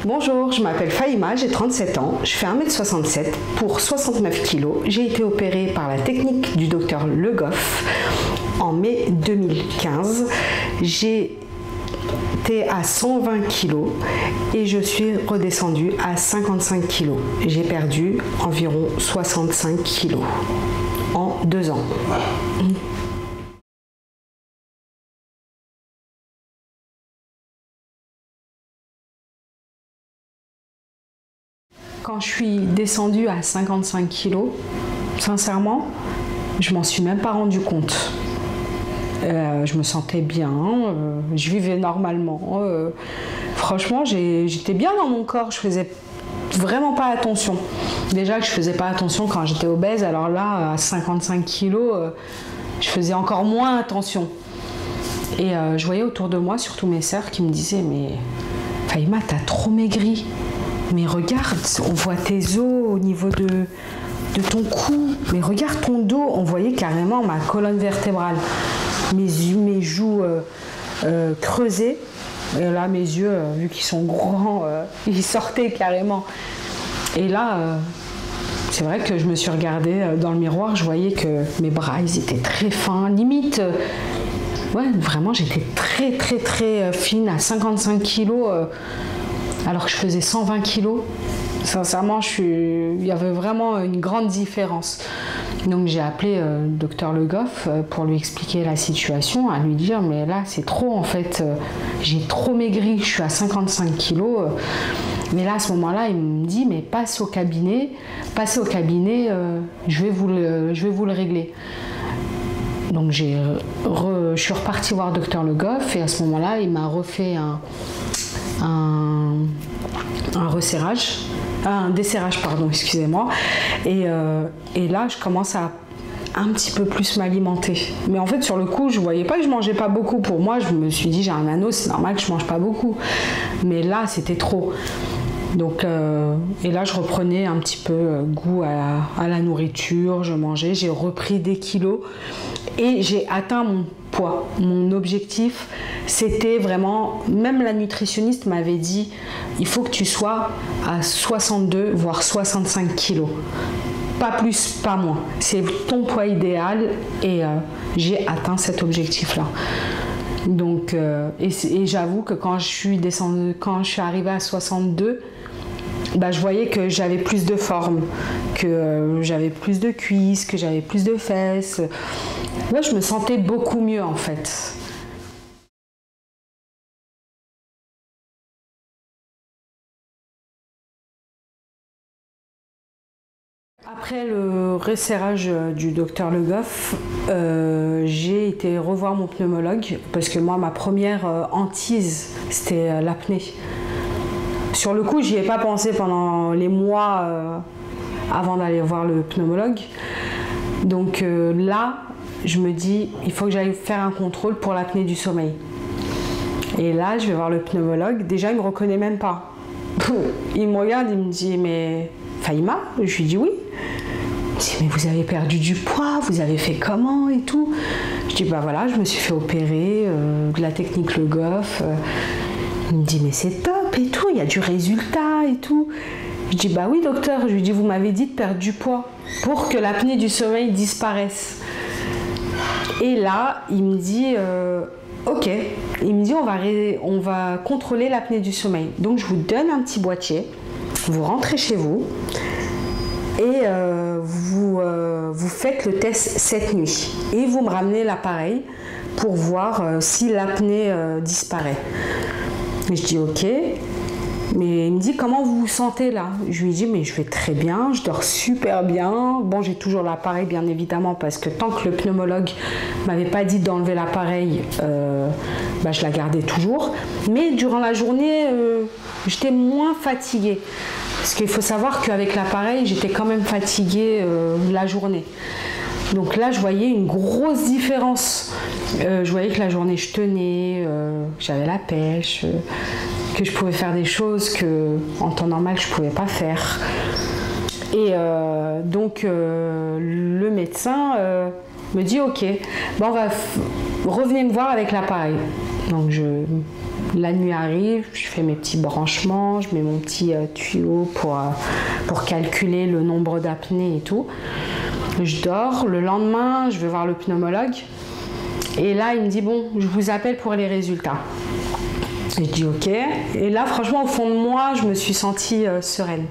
Bonjour, je m'appelle Faïma, j'ai 37 ans, je fais 1m67 pour 69 kg. J'ai été opérée par la technique du docteur Le Goff en mai 2015. J'ai été à 120 kg et je suis redescendue à 55 kg. J'ai perdu environ 65 kg en 2 ans. Quand je suis descendue à 55 kg, sincèrement, je m'en suis même pas rendu compte. Je me sentais bien, je vivais normalement. Franchement, j'étais bien dans mon corps, je faisais vraiment pas attention. Déjà que je faisais pas attention quand j'étais obèse, alors là, à 55 kg, je faisais encore moins attention. Et je voyais autour de moi, surtout mes sœurs, qui me disaient « Mais Faïma, t'as trop maigri. Mais regarde, on voit tes os au niveau de ton cou. Mais regarde ton dos. » On voyait carrément ma colonne vertébrale. Mes joues creusées. Et là, mes yeux, vu qu'ils sont grands, ils sortaient carrément. Et là, c'est vrai que je me suis regardée dans le miroir. Je voyais que mes bras, ils étaient très fins. Limite, ouais, vraiment, j'étais très fine à 55 kilos. Alors que je faisais 120 kg, sincèrement, il y avait vraiment une grande différence. Donc j'ai appelé le docteur Le Goff pour lui expliquer la situation, à lui dire mais là c'est trop en fait, j'ai trop maigri, je suis à 55 kg. Mais là à ce moment-là, il me dit mais passez au cabinet, je vais vous le régler. Donc je suis repartie voir le docteur Le Goff et à ce moment-là, il m'a refait un desserrage, pardon, excusez-moi. Et là, je commence à un petit peu plus m'alimenter. Mais en fait, sur le coup, je voyais pas que je mangeais pas beaucoup. Pour moi, je me suis dit, j'ai un anneau, c'est normal que je mange pas beaucoup. Mais là, c'était trop. Donc, et là, je reprenais un petit peu goût à la nourriture, je mangeais, j'ai repris des kilos et j'ai atteint mon poids. Mon objectif, c'était vraiment, même la nutritionniste m'avait dit, il faut que tu sois à 62 voire 65 kilos. Pas plus, pas moins. C'est ton poids idéal et j'ai atteint cet objectif-là. Donc, et j'avoue que quand je suis arrivée à 62, bah, je voyais que j'avais plus de forme, que j'avais plus de cuisses, que j'avais plus de fesses. Là, je me sentais beaucoup mieux en fait. Après le resserrage du docteur Le Goff, j'ai été revoir mon pneumologue parce que moi, ma première hantise, c'était l'apnée. Sur le coup, j'y ai pas pensé pendant les mois avant d'aller voir le pneumologue. Donc là, je me dis, il faut que j'aille faire un contrôle pour l'apnée du sommeil. Et là, je vais voir le pneumologue. Déjà, il me reconnaît même pas. Il me regarde, il me dit, mais Faïma? Je lui dis oui. Il me dit, mais vous avez perdu du poids, vous avez fait comment et tout? Je dis, bah voilà, je me suis fait opérer de la technique Le Goff. Il me dit, mais c'est top et tout, il y a du résultat et tout. Je dis, bah oui docteur, je lui dis, vous m'avez dit de perdre du poids pour que l'apnée du sommeil disparaisse. Et là, il me dit, ok, il me dit, on va contrôler l'apnée du sommeil. Donc je vous donne un petit boîtier, vous rentrez chez vous et vous faites le test cette nuit. Et vous me ramenez l'appareil pour voir si l'apnée disparaît. Et je dis ok, mais il me dit comment vous vous sentez là? Je lui dis mais je vais très bien, je dors super bien. Bon, j'ai toujours l'appareil bien évidemment parce que tant que le pneumologue m'avait pas dit d'enlever l'appareil, bah, je la gardais toujours. Mais durant la journée, j'étais moins fatiguée. Parce qu'il faut savoir qu'avec l'appareil, j'étais quand même fatiguée la journée. Donc là, je voyais une grosse différence. Je voyais que la journée, je tenais, j'avais la pêche, que je pouvais faire des choses que en temps normal, je ne pouvais pas faire. Et donc, le médecin me dit « Ok, bon, revenez me voir avec l'appareil. » Donc, La nuit arrive, je fais mes petits branchements, je mets mon petit tuyau pour calculer le nombre d'apnées et tout. Je dors, le lendemain, je vais voir le pneumologue. Et là, il me dit, bon, je vous appelle pour les résultats. Et je dis, ok. Et là, franchement, au fond de moi, je me suis sentie sereine.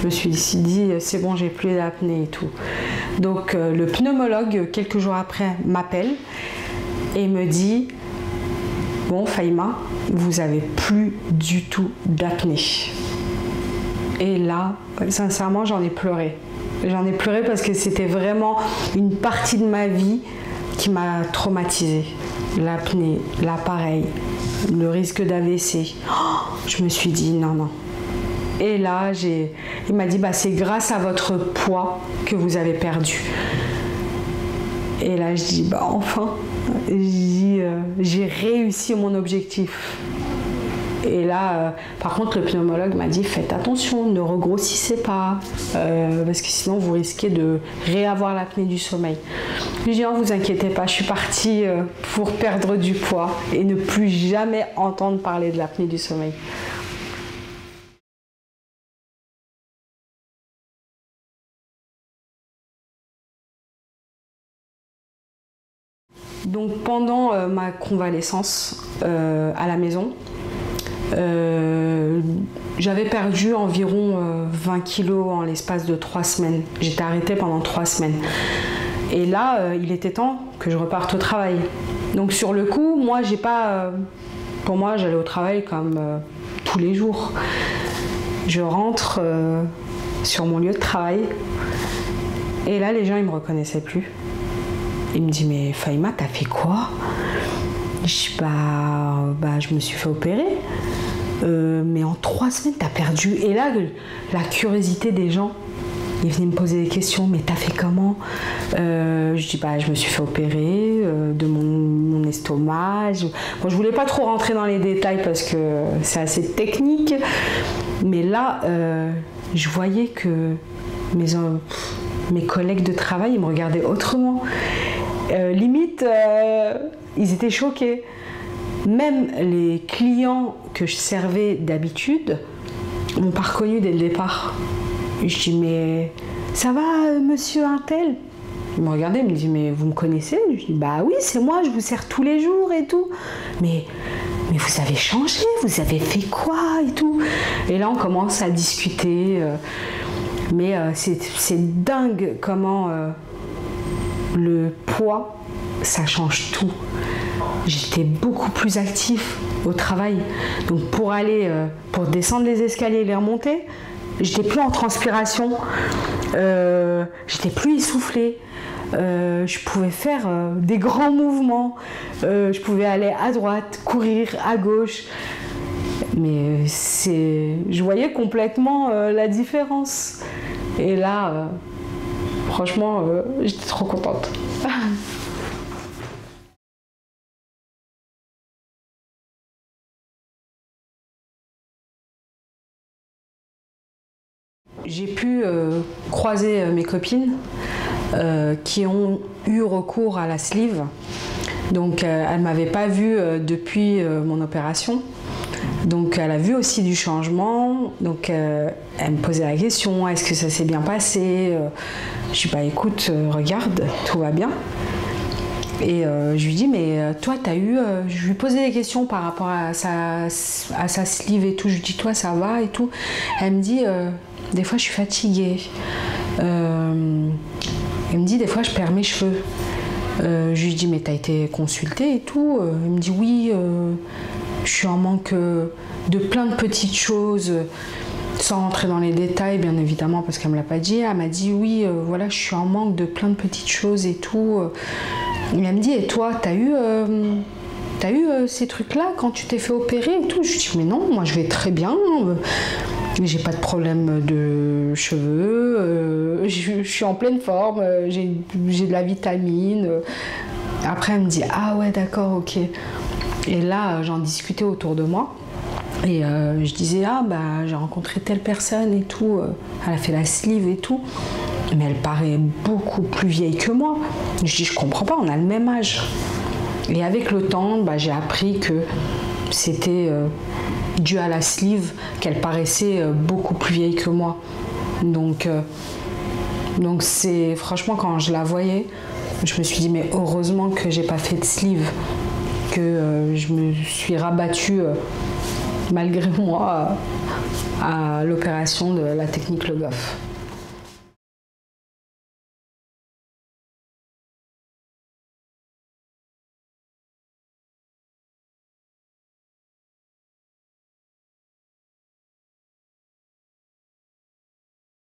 Je me suis dit, c'est bon, j'ai plus d'apnée et tout. Donc, le pneumologue, quelques jours après, m'appelle et me dit, bon, Fahima, vous avez plus du tout d'apnée. Et là, sincèrement, j'en ai pleuré. J'en ai pleuré parce que c'était vraiment une partie de ma vie qui m'a traumatisée. L'apnée, l'appareil, le risque d'AVC. Oh, je me suis dit non, non. Et là, il m'a dit bah, c'est grâce à votre poids que vous avez perdu. Et là, je dis bah enfin, j'ai réussi mon objectif. Et là, par contre, le pneumologue m'a dit faites attention, ne regrossissez pas, parce que sinon vous risquez de réavoir l'apnée du sommeil. Je lui ai dit non, vous inquiétez pas, je suis partie pour perdre du poids et ne plus jamais entendre parler de l'apnée du sommeil. Donc pendant ma convalescence à la maison, j'avais perdu environ 20 kilos en l'espace de 3 semaines. J'étais arrêtée pendant 3 semaines. Et là, il était temps que je reparte au travail. Donc sur le coup, moi, j'ai pas... pour moi, j'allais au travail comme tous les jours. Je rentre sur mon lieu de travail. Et là, les gens, ils me reconnaissaient plus. Ils me disent, mais Fahima, t'as fait quoi? Je dis, bah, je me suis fait opérer. Mais en 3 semaines, t'as perdu. Et là, la curiosité des gens, ils venaient me poser des questions. Mais t'as fait comment? Je dis, bah, je me suis fait opérer de mon estomac. Bon, je voulais pas trop rentrer dans les détails parce que c'est assez technique. Mais là, je voyais que mes collègues de travail, ils me regardaient autrement. Limite, ils étaient choqués. Même les clients que je servais d'habitude m'ont pas reconnu dès le départ. Je dis mais ça va monsieur Untel? Il me regardait, il me dit mais vous me connaissez? Je dis bah oui c'est moi, je vous sers tous les jours et tout. Mais vous avez changé, vous avez fait quoi et tout? Et là on commence à discuter. Mais c'est dingue comment le poids ça change tout. J'étais beaucoup plus actif au travail. Donc pour descendre les escaliers et les remonter, j'étais plus en transpiration, j'étais plus essoufflée. Je pouvais faire des grands mouvements, je pouvais aller à droite, courir à gauche. Mais je voyais complètement la différence. Et là, franchement, j'étais trop contente. J'ai pu croiser mes copines qui ont eu recours à la sleeve. Donc elle ne m'avait pas vue depuis mon opération. Donc elle a vu aussi du changement. Donc elle me posait la question, est-ce que ça s'est bien passé? Je dis bah écoute, regarde, tout va bien. Et je lui dis mais toi t'as eu... je lui posais des questions par rapport à sa sleeve et tout. Je lui dis toi ça va et tout. Elle me dit des fois je suis fatiguée. Elle me dit des fois je perds mes cheveux. Je lui dis mais t'as été consultée et tout? Elle me dit oui, je suis en manque de plein de petites choses. Sans rentrer dans les détails bien évidemment parce qu'elle me l'a pas dit. Elle m'a dit oui voilà je suis en manque de plein de petites choses et tout. Et elle me dit et toi t'as eu ces trucs là quand tu t'es fait opérer et tout? Je lui dis mais non moi je vais très bien. J'ai pas de problème de cheveux, je suis en pleine forme, j'ai de la vitamine. Après elle me dit ah ouais d'accord ok. Et là j'en discutais autour de moi et je disais ah bah j'ai rencontré telle personne et tout, elle a fait la sleeve et tout, mais elle paraît beaucoup plus vieille que moi. Je dis je comprends pas, on a le même âge. Et avec le temps bah, j'ai appris que c'était dû à la sleeve qu'elle paraissait beaucoup plus vieille que moi. Donc c'est franchement, quand je la voyais, je me suis dit mais heureusement que j'ai pas fait de sleeve, que je me suis rabattue malgré moi à l'opération de la technique Le Goff.